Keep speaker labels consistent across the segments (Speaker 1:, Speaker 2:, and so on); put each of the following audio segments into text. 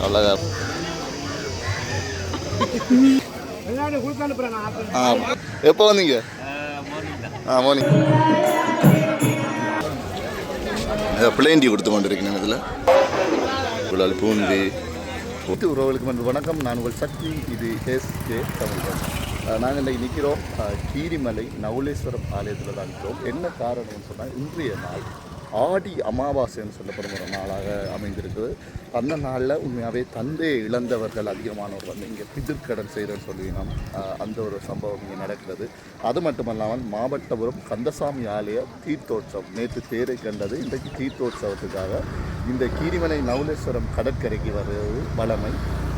Speaker 1: அழகா எப்போ வந்தீங்க? மார்னிங். பிளேன் டீ கொடுத்து கொண்டிருக்கேன். இதில் பூந்தி உறவுகளுக்கு வந்து வணக்கம். நான் உங்கள் சக்தி. இது எஸ்கே தமிழ். நாங்கள் இன்றைக்கி நிற்கிறோம் கீரிமலை நவுலேஸ்வரம் ஆலயத்தில் தான் நிற்கிறோம். என்ன காரணம்னு சொன்னால் இன்றைய நாள் ஆடி அமாவாசைன்னு சொல்லப்படும் ஒரு நாளாக அமைந்திருக்குது. அந்த நாளில் உண்மையாகவே தந்தையை இழந்தவர்கள் அதிகமானவர் வந்து இங்கே பிதிர்க்கடன் செய்கிறேன்னு சொல்லி நாம் அந்த ஒரு சம்பவம் இங்கே நடக்கிறது. அது மட்டுமல்லாமல் மாவட்டபுரம் கந்தசாமி ஆலய தீர்த்தோற்சவம் நேற்று தேரை கண்டது. இன்றைக்கு தீர்த்தோற்சவத்துக்காக இந்த கீரிமலை நவுலேஸ்வரம் கடற்கரைக்கு வருவது வளமை.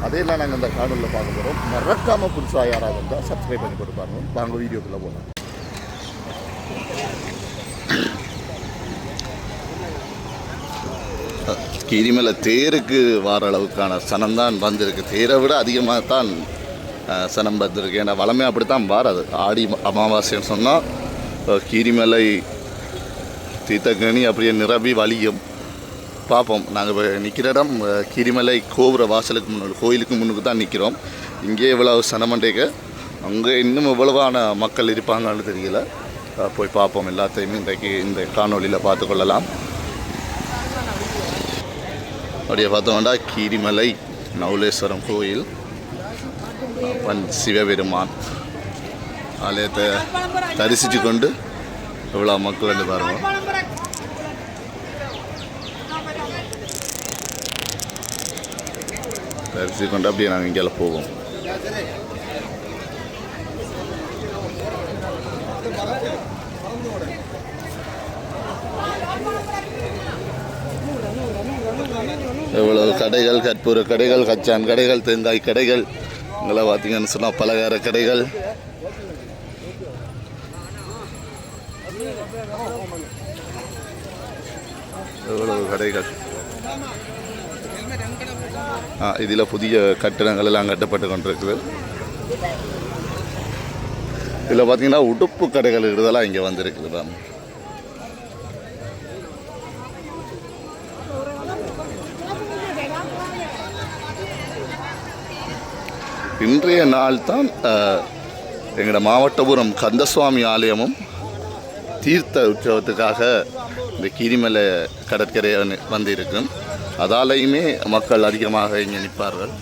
Speaker 1: அதையெல்லாம் நாங்கள் அந்த காணொலியில் பார்க்க போகிறோம். மறக்காமல் புதுசாக யாராவது இருந்தால் சப்ஸ்கிரைப் பண்ணி கொடுப்பாங்க. வாங்க வீடியோக்குள்ளே போகலாம். கீரிமலை தேருக்கு வார அளவுக்கான சனம்தான் வந்திருக்கு. தேரை விட அதிகமாக தான் சனம் வந்திருக்கு. ஏன்னா வளமையாக அப்படி தான் வாராது. ஆடி அமாவாசைன்னு சொன்னால் கீரிமலை தீர்த்தக்கணி அப்படியே நிரம்பி வலியும். பார்ப்போம். நாங்கள் நிற்கிற இடம் கீரிமலை கோபுர வாசலுக்கு முன்னாடி கோயிலுக்கு முன்னுக்கு தான் நிற்கிறோம். இங்கே இவ்வளவு சனமண்டைக்கு அங்கே இன்னும் இவ்வளவான மக்கள் இருப்பாங்கன்னு தெரியல. போய் பார்ப்போம். எல்லாத்தையுமே இன்றைக்கு இந்த காணொலியில் பார்த்துக்கொள்ளலாம். அப்படியே பார்த்தோம்னா கீரிமலை நவுலேஸ்வரம் கோயில் சிவபெருமான் ஆலயத்தை தரிசித்து கொண்டு எவ்வளோ மக்கள் வந்து பாருங்கள். தரிசித்து கொண்டு அப்படியே நாங்கள் இங்கே போவோம். எவ்வளவு கடைகள், கற்பூர கடைகள், கச்சான் கடைகள், தேங்காய் கடைகள், இங்கே பார்த்தீங்கன்னு சொன்னால் பலகார கடைகள், எவ்வளவு கடைகள். இதில் புதிய கட்டிடங்கள் எல்லாம் கட்டப்பட்டு கொண்டிருக்குது. இதில் பார்த்தீங்கன்னா உடுப்பு கடைகள் இருக்கிறதெல்லாம் இங்கே வந்திருக்குது தான். இன்றைய நாள் தான் எங்களோட மாவட்டபுரம் கந்தசுவாமி ஆலயமும் தீர்த்த உற்சவத்துக்காக இந்த கீரிமலை கடற்கரை வந்து இருக்கும். அதாலேயுமே மக்கள் அதிகமாக இங்கே நிற்பார்கள்.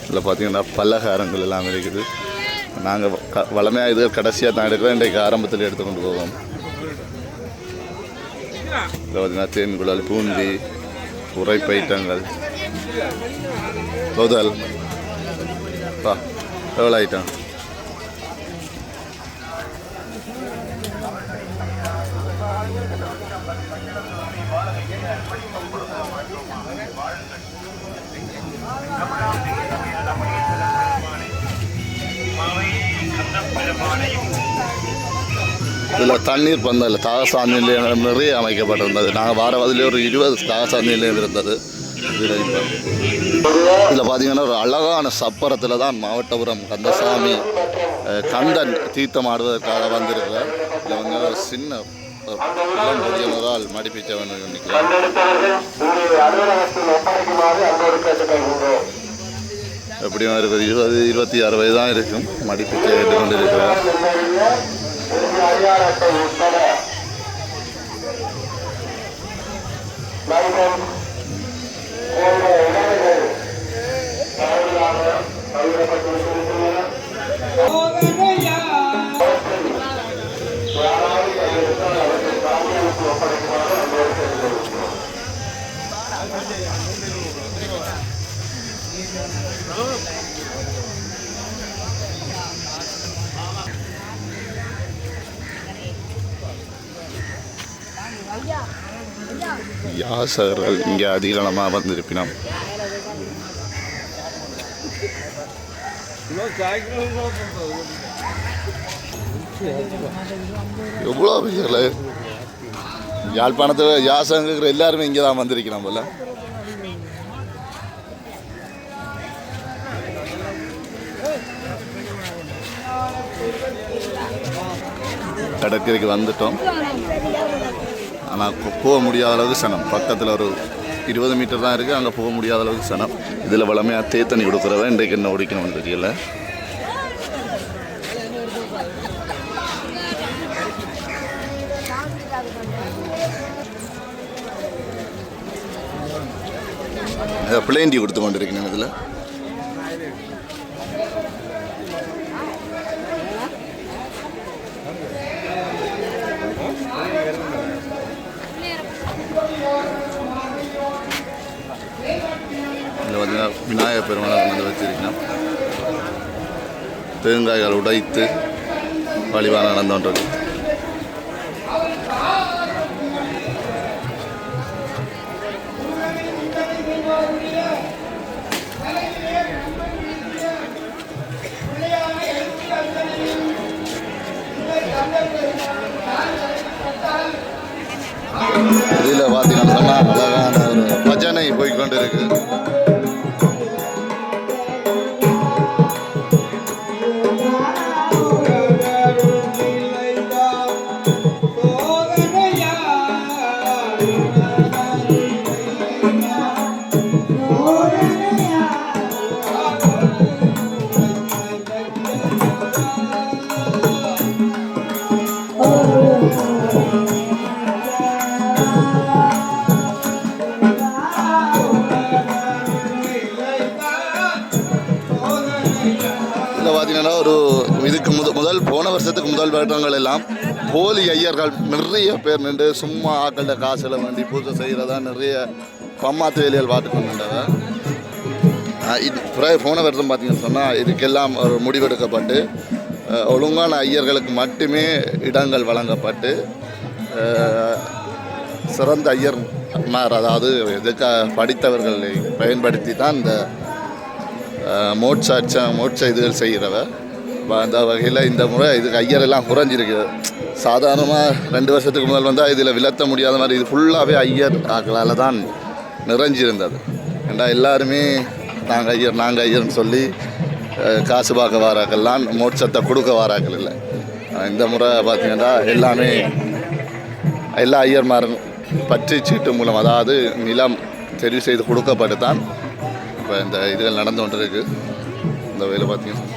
Speaker 1: இதில் பார்த்தீங்கன்னா பலகாரங்கள் எல்லாம் இருக்குது. நாங்கள் வளமையாக இது கடைசியாக தான் எடுக்கிறோம். இன்றைக்கு ஆரம்பத்தில் எடுத்து கொண்டு போவோம். இதில் பார்த்தீங்கன்னா தேன்குழல், பூந்தி, உரைப்பைட்டங்கள், முதல் எவ்வளோ ஐட்டம். இதில் தண்ணீர் பந்தல் தாகசார நிலையம் நிறைய அமைக்கப்பட்டிருந்தது. நாங்கள் வார வதிலே ஒரு 20 தாகசார நிலையம் இருந்தது. இதில் பார்த்தீங்கன்னா ஒரு அழகான சப்பரத்தில் தான் மாவட்டபுரம் கந்தசாமி கந்தன் தீர்த்தம் ஆடுவதற்காக வந்திருக்கிறார். இதில் வந்து ஒரு சின்ன பெரியவரால் மடிப்பிச்சவன் நிற்கிறார். எப்படியும் இருக்குது 20-26 வயது தான் இருக்கும். மடிப்பிச்சை கேட்டுக்கொண்டு இருக்கிறார். யாசகர்கள் இங்கே அதிகளமாக வந்திருப்பினோம். எவ்வளோ விஷயம் யாழ்ப்பாணத்தில் யாசங்கிற எல்லாருமே இங்கே தான் வந்திருக்கிறோம் போல. கடற்கரைக்கு வந்துட்டோம். ஆனால் போக முடியாத அளவுக்கு சனம். பக்கத்தில் ஒரு 20 மீட்டர் தான் இருக்குது, அங்கே போக முடியாத அளவுக்கு சனம். இதில் வளமையாக தேத்தண்ணி கொடுக்குறவன் இன்றைக்கு என்ன ஓடிக்கணும்னு தெரியல. பிளேண்டி கொடுத்து கொண்டு இருக்கேன் இதில். இதில் பார்த்தீங்கன்னா விநாயகர் பெருமாளை வந்து வச்சிருக்கேன். தேங்காய்கள் உடைத்து வழிபாடு நடந்து கொண்டிருக்கு. இதில் பார்த்தீங்கன்னா அழகான ஒரு பஜனை போய்கொண்டு இருக்கு. இதில் பார்த்தீங்கன்னா ஒரு இதுக்கு முதல் போன வருஷத்துக்கு முதல் வருடங்கள் எல்லாம் போலி ஐயர்கள் நிறைய பேர் நின்று சும்மா ஆக்கள்கிட்ட காசில் வேண்டி பூஜை செய்கிறதா நிறைய பம்மாத்து வேலைகள் பார்த்துக்கொண்டுண்டவ. போன வருஷம் பார்த்தீங்கன்னு சொன்னால் இதுக்கெல்லாம் ஒரு முடிவெடுக்கப்பட்டு ஒழுங்கான ஐயர்களுக்கு மட்டுமே இடங்கள் வழங்கப்பட்டு சிறந்த ஐயர்மார், அதாவது படித்தவர்களை பயன்படுத்தி தான் இந்த மோட்ச இதுகள் செய்கிறவ. அந்த வகையில் இந்த முறை இதுக்கு ஐயரெல்லாம் குறைஞ்சிருக்கு. சாதாரணமாக 2 வருஷத்துக்கு முதல் வந்தால் இதில் விளத்த முடியாத மாதிரி இது ஃபுல்லாகவே ஐயர் ஆக்களால் தான் நிறைஞ்சிருந்தது. ஏண்டா எல்லாருமே நாங்கள் ஐயர்னு சொல்லி காசு பார்க்க வாராக்கள்லாம் மோட்சத்தை கொடுக்க வாராக்கள் இல்லை. இந்த முறை பார்த்திங்கன்னா எல்லா ஐயர்மாரும் பற்றி சீட்டு மூலம், அதாவது நிலம் தெரிவு செய்து கொடுக்கப்பட்டு தான் இப்போ இந்த இதுகள் நடந்து கொண்டிருக்கு. இந்த வகையில் பார்த்தீங்கன்னா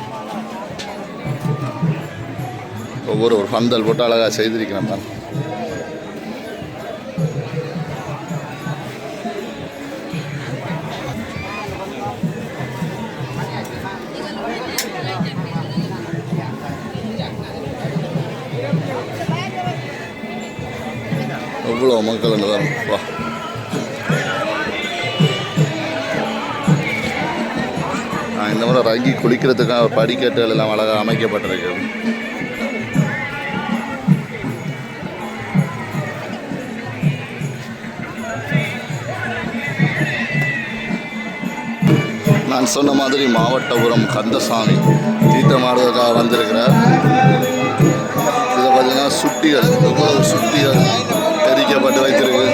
Speaker 1: ஒவ்வொரு பந்தல் போட்டு அழகாக செய்திருக்கிறேன் தான். எவ்வளோ மக்கள் என்ன வரும் வா. இந்த முறை ரங்கி குளிக்கிறதுக்காக படிக்கட்டுகள் எல்லாம் அழகாக அமைக்கப்பட்டிருக்கு. நான் சொன்ன மாதிரி மாவட்டபுரம் கந்தசாமி தீர்த்தமாடுவதற்காக வந்திருக்கிறார். இதை பார்த்தீங்கன்னா சுட்டிகள், எவ்வளவு சுட்டிகள் எரிக்கப்பட்டு வைத்திருக்கு.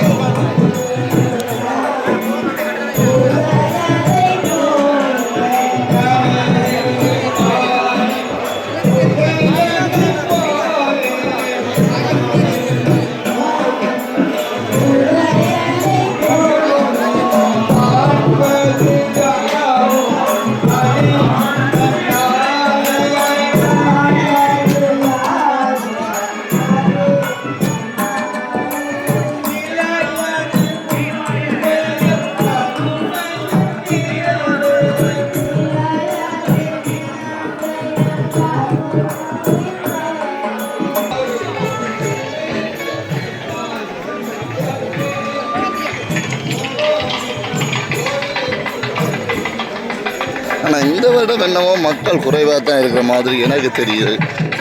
Speaker 1: ஆனால் இந்த வருடம் என்னவோ மக்கள் குறைவாக தான் இருக்கிற மாதிரி எனக்கு தெரியுது.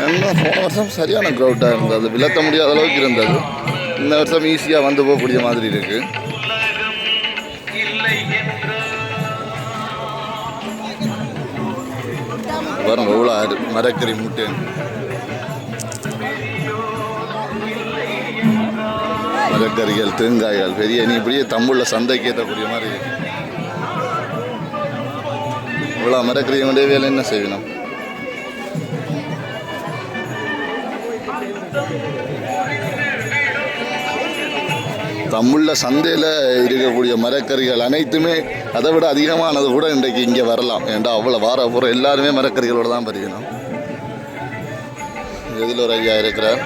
Speaker 1: ஏன்னா போன வருஷம் சரியான க்ரௌட்டாக இருந்தது, விளக்க முடியாத அளவுக்கு இருந்தது. இந்த வருஷம் ஈஸியாக வந்து போகக்கூடிய மாதிரி இருக்குது. பாருங்க எவ்வளோ மரக்கறி மூட்டை மரக்கறிகள், தேங்காய்கள் பெரிய நீ இப்படியே தமிழில் சந்தைக்கு ஏற்றக்கூடிய மாதிரி இவ்வளோ மரக்கறியை கொண்டே வேலை என்ன செய்யணும். தமிழில் சந்தையில் இருக்கக்கூடிய மரக்கறிகள் அனைத்துமே அதை விட அதிகமானது கூட இன்றைக்கு இங்கே வரலாம். ஏன்டா அவ்வளோ வார போகிற எல்லாருமே மரக்கறிகளோடு தான் பறிக்கணும். இதில் ஒரு ஐயா இருக்கிறார்.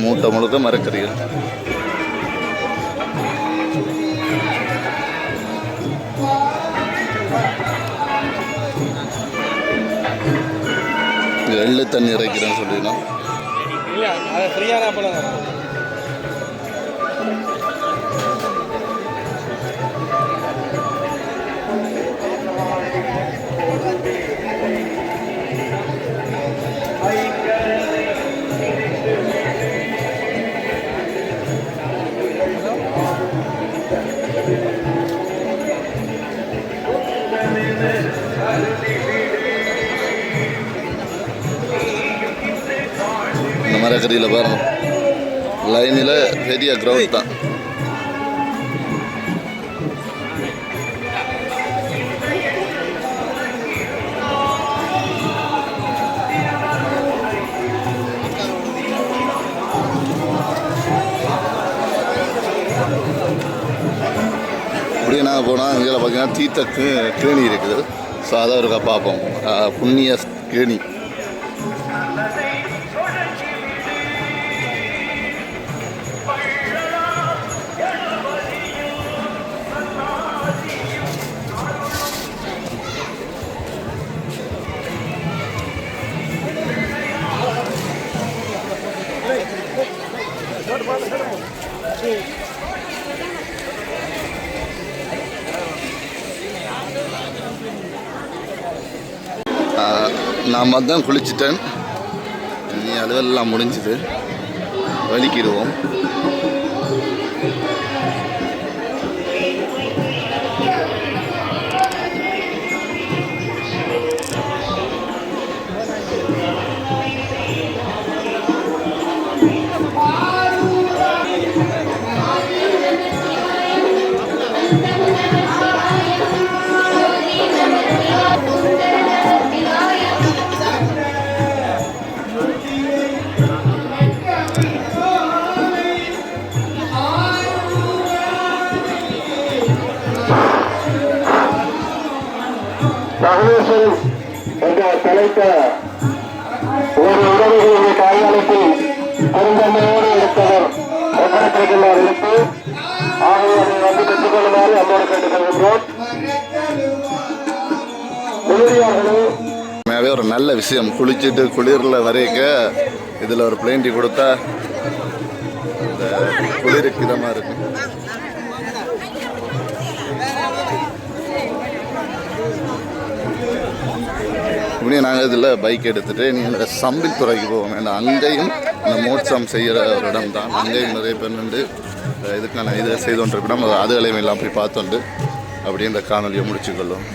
Speaker 1: மூட்டை முழுக்க மரக்கறிகள். எள்ளு தண்ணி இறைக்கிறேன்னு சொல்லிடலாம். இந்த மரக்கறியில் பாருங்க லைனில் பெரிய க்ரௌட் தான். இப்படியே நாங்கள் போனால் இங்கே பார்த்தீங்கன்னா தீர்த்த கேணி இருக்குது. ஸோ அதை இருக்கா பார்ப்போம். புண்ணிய கேணி. நான் தான் குளிச்சுட்டேன். நீ அலுவலெல்லாம் முடிஞ்சுது. வலிக்கிடுவோம்.
Speaker 2: என்ற தலைத்த ஒரு உதவிகளுடைய காரியாலயத்தில் பெருந்தன்மையோடு எடுத்தவர் ஒப்படைத்திருக்கின்றார் இருக்கு. ஆகவே அதை வந்து பெற்றுக்கொள்ளுமாறு அம்மோடு கேட்டுக்கொள்கின்றோம்.
Speaker 1: ஒரு நல்ல விஷயம். குளிச்சுட்டு குளிரில் வரைக்க இதில் ஒரு பிளேண்டி கொடுத்தா இந்த குளிருக்கு இதமாக இருக்கு. இப்படியே நாங்கள் இதில் பைக் எடுத்துகிட்டு நீங்கள் சம்பில் துறைக்கு போவோம். ஏன்னா அங்கேயும் இந்த மோட்சம் செய்கிற ஒரு இடம் தான். அங்கேயும் நிறைய பேர் நின்று இதுக்கான இதை செய்து கொண்டிருக்கணும். அதுகளையும் எல்லாம் போய் பார்த்துண்டு அப்படியே இந்த காணொலியை முடிச்சுக்கொள்ளும்.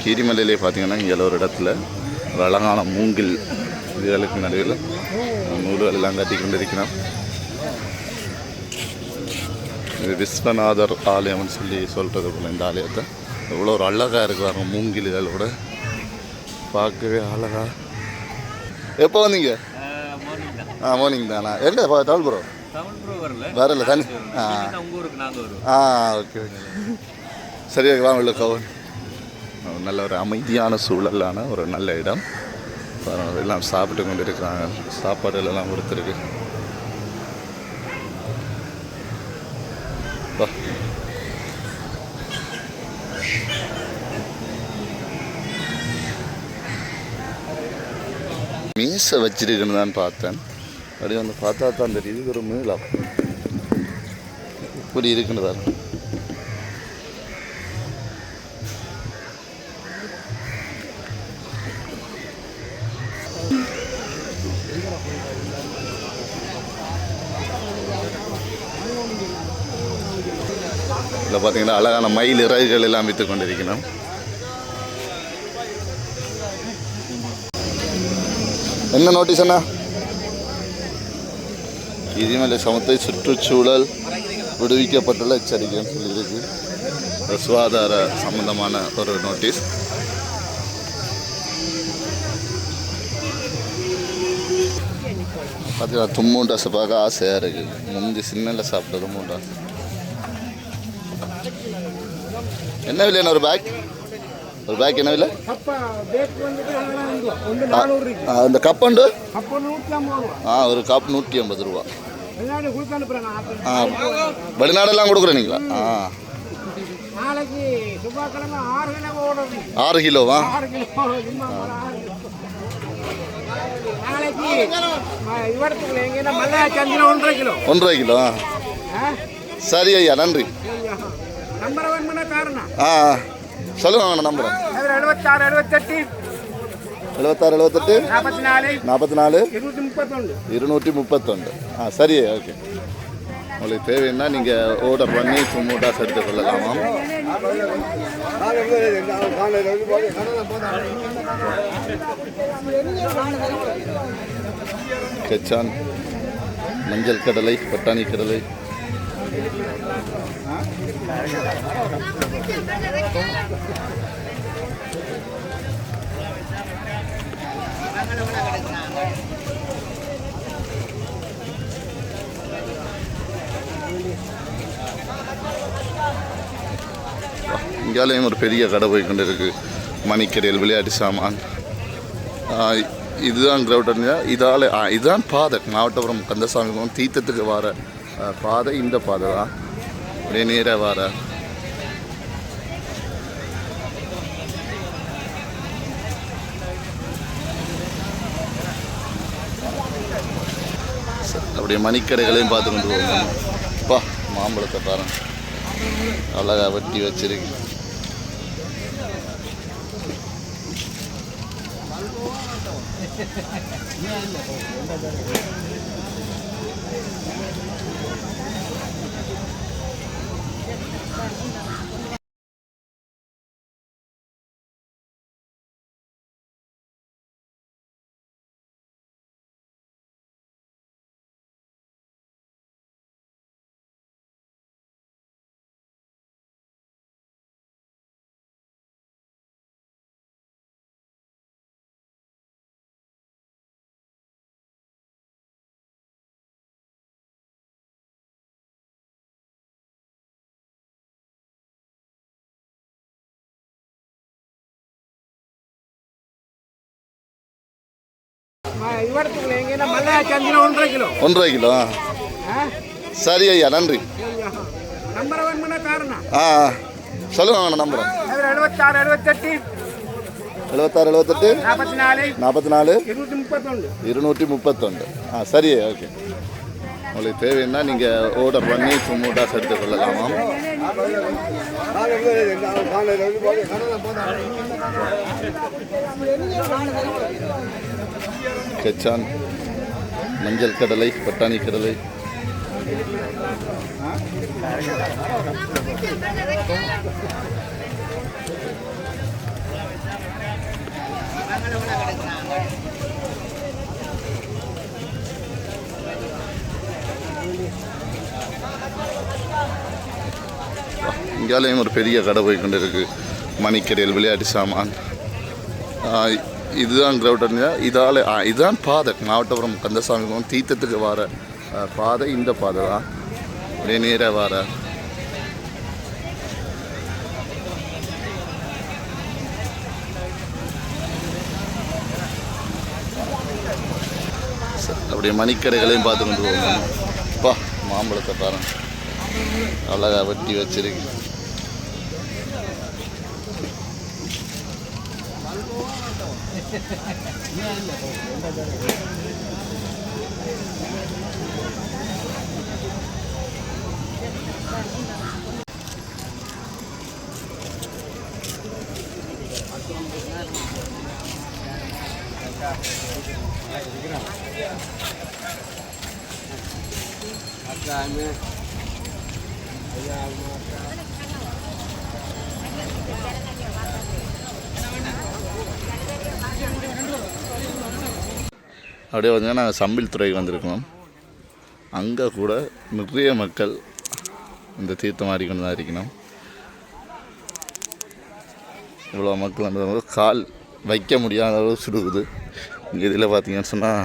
Speaker 1: கீரிமலையிலே பார்த்தீங்கன்னா இங்கே ஒரு இடத்துல ஒரு அழகான மூங்கில் இதுகளுக்கு நடுவில் நூல்கள் எல்லாம் கட்டி கொண்டிருக்கிறோம். இது விஸ்வநாதர் ஆலயம்னு சொல்லி சொல்கிறது போல் இந்த ஆலயத்தை. எவ்வளோ ஒரு அழகாக இருக்குவாங்க மூங்கில்களோட பார்க்கவே அழகாக. எப்போ வந்தீங்க? மார்னிங் தானா? எங்கே தமிழ் ப்ரோ வரல தனி? ஓகே ஓகே சரி ஓகே வாங்க. கவன் நல்ல ஒரு அமைதியான சூழலான ஒரு நல்ல இடம். எல்லாம் சாப்பிட்டு கொண்டு இருக்கிறாங்க. சாப்பாடுகள் எல்லாம் கொடுத்துருக்கு. மீசை வச்சிருக்குன்னு தான் பார்த்தேன். அப்படியே வந்து பார்த்தா தான் தெரியுது ஒரு மீளம் இப்படி இருக்குன்னு தான். இதில் பார்த்தீங்கன்னா அழகான மயில் இறகுகள் எல்லாம் விற்று கொண்டிருக்கணும். என்ன நோட்டீஸ் அண்ணா? இதிமலை சமத்தை சுற்றுச்சூழல் விடுவிக்கப்பட்டுள்ள எச்சரிக்கைன்னு சொல்லியிருக்கு. சுகாதார சம்பந்தமான ஒரு நோட்டீஸ். பார்த்தீங்கன்னா தும்மூண்டாசை பார்க்க ஆசையாக இருக்குது. முந்தி சின்னல சாப்பிட்ட தும்மூண்டாசை. என்ன விலைண்ணா ஒரு பேக்? ஒரு பேக் என்ன விலை? இந்த கப் உண்டு? ஒரு கப் 150 ரூபா. வெளிநாடெல்லாம் கொடுக்குறீங்களா? 6 கிலோவா? 1.5 கிலோ. சரி ஐயா, நன்றி. சொல்லுங்க நம்பர். 76 78 44 231. சரி, ஓகே. உங்களுக்கு தேவைன்னா நீங்கள் ஆர்டர் பண்ணி சும்மூட்டாஸ் எடுத்துக்கொள்ளலாமாம். கச்சான், மஞ்சள் கடலை, பட்டாணி கடலை. இங்காலையும் ஒரு பெரிய கடை போய் கொண்டு இருக்கு. மணிக்கடையில் விளையாட்டு சாமான். இதுதான் கிரவுண்ட். இதுதான் பாதை. மாவட்டபுரம் கந்தசாமி தீர்த்தத்துக்கு வர பாதை இந்த பாதை தான். அப்படியே நேராக வர அப்படியே மணிக்கடைகளையும் பார்த்து கொண்டு போகணும். அப்பா, மாம்பழத்தை பாருங்க, அழகா வெட்டி வச்சிருக்கு. ஒன்றரை கிலோ. சரி ஐயா, நன்றி. சொல்லுங்க நம்பர். 76 78 44 231. சரி, ஓகே. உங்களுக்கு தேவைன்னா நீங்கள் ஆர்டர் பண்ணி சும்மூட்டாஸ் எடுத்துக்கொள்ளலாமாம். கச்சான், மஞ்சள் கடலை, பட்டாணி கடலை. இங்காலையும் ஒரு பெரிய கடை போய் கொண்டு இருக்கு. மணிக்கடையில் விளையாட்டு சாமான். இதுதான் கிரவுண்ட். இதுதான் பாதை. மாவட்டபுரம் கந்தசாமி தீர்த்தத்துக்கு வர பாதை இந்த பாதை தான். அப்படியே நேராக வர அப்படியே மணிக்கடைகளையும் பார்த்து கொண்டு போகணும். அப்பா, மாம்பழத்தை பாருங்க, அழகா வெட்டி வச்சிருக்கு. அப்படியே பார்த்தீங்கன்னா நாங்கள் சம்பில் துறைக்கு வந்திருக்கோம். அங்கே கூட நிறைய மக்கள் இந்த தீர்த்தம் ஆடிக்கொண்டு தான் இருக்கணும். இவ்வளோ மக்கள் அந்த கால் வைக்க முடியாத அளவு சுடுகுது. இங்கே இதில் பார்த்தீங்கன்னு சொன்னால்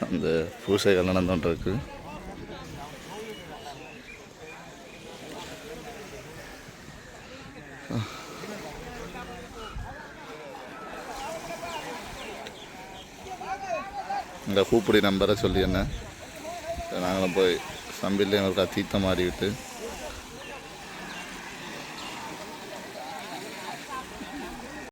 Speaker 1: அந்த பூசைகள் நடந்துகிட்டு. இந்த கூப்பிடி நம்பரை சொல்லி என்ன நாங்களும் போய் சம்பிள்லேயும் ஒரு தீர்த்தம் மாறிவிட்டு